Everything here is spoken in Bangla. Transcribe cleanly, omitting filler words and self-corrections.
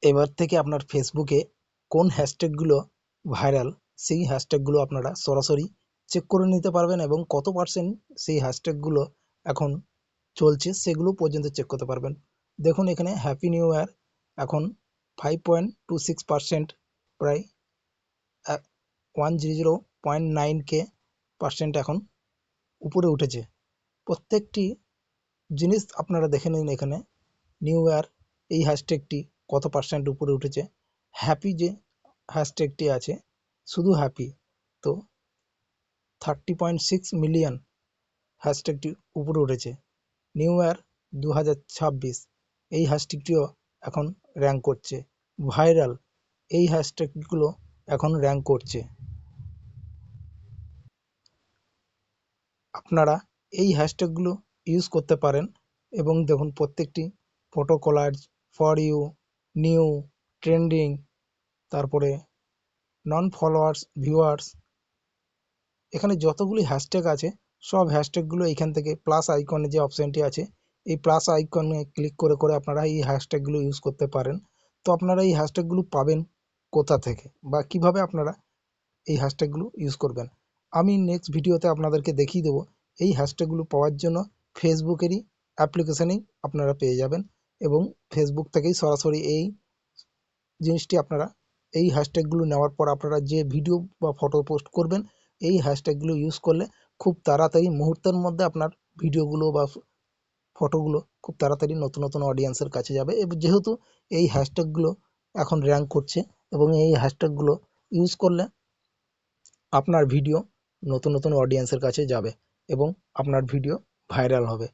এবার থেকে আপনার ফেসবুকে কোন হ্যাশট্যাগুলো ভাইরাল, সেই হ্যাশট্যাগুলো আপনারা সরাসরি চেক করে নিতে পারবেন এবং কত পার্সেন্ট সেই হ্যাশট্যাগুলো এখন চলছে সেগুলো পর্যন্ত চেক করতে পারবেন। দেখুন এখানে হ্যাপি নিউ ইয়ার এখন 5.26%, প্রায় 100.9K% এখন উপরে উঠেছে। প্রত্যেকটি জিনিস আপনারা দেখে নিন এখানে নিউ ইয়ার এই হ্যাশট্যাগটি কত পার্সেন্ট উপরে উঠেছে। হ্যাপি যে হ্যাশট্যাগটি আছে, শুধু হ্যাপি, তো 30.6 মিলিয়ন হ্যাশট্যাগটি উপরে উঠেছে। নিউ ইয়ার 2026 এই হ্যাশট্যাগটিও এখন র্যাঙ্ক করছে। ভাইরাল এই হ্যাশট্যাগুলো এখন র্যাঙ্ক করছে। আপনারা এই হ্যাশট্যাগুলো ইউজ করতে পারেন এবং দেখুন প্রত্যেকটি photo collage, for you, new, trending, তারপরে নন ফলোয়ার্স, ভিউয়ার্স, এখানে যতগুলি হ্যাশট্যাগ আছে সব হ্যাশট্যাগুলো এইখান থেকে প্লাস আইকনে যে অপশানটি আছে এই প্লাস আইকনে ক্লিক করে করে আপনারা এই হ্যাশট্যাগুলো ইউজ করতে পারেন। তো আপনারা এই হ্যাশট্যাগুলো পাবেন কোথা থেকে বা কিভাবে আপনারা এই হ্যাশট্যাগুলো ইউজ করবেন, আমি নেক্সট ভিডিওতে আপনাদেরকে দেখিয়ে দেবো। এই হ্যাশট্যাগুলো পাওয়ার জন্য ফেসবুকেরই অ্যাপ্লিকেশানেই আপনারা পেয়ে যাবেন এবং ফেসবুক থেকেই সরাসরি এই জিনিসটি আপনারা এই হ্যাশট্যাগুলো নেওয়ার পর আপনারা যে ভিডিও বা ফটো পোস্ট করবেন এই হ্যাশট্যাগুলো ইউজ করলে খুব তাড়াতাড়ি মুহূর্তের মধ্যে আপনার ভিডিওগুলো বা ফটোগুলো খুব তাড়াতাড়ি নতুন নতুন অডিয়েন্সের কাছে যাবে। এবং যেহেতু এই হ্যাশট্যাগুলো এখন র্যাঙ্ক করছে এবং এই হ্যাশট্যাগুলো ইউজ করলে আপনার ভিডিও নতুন নতুন অডিয়েন্সের কাছে যাবে এবং আপনার ভিডিও ভাইরাল হবে।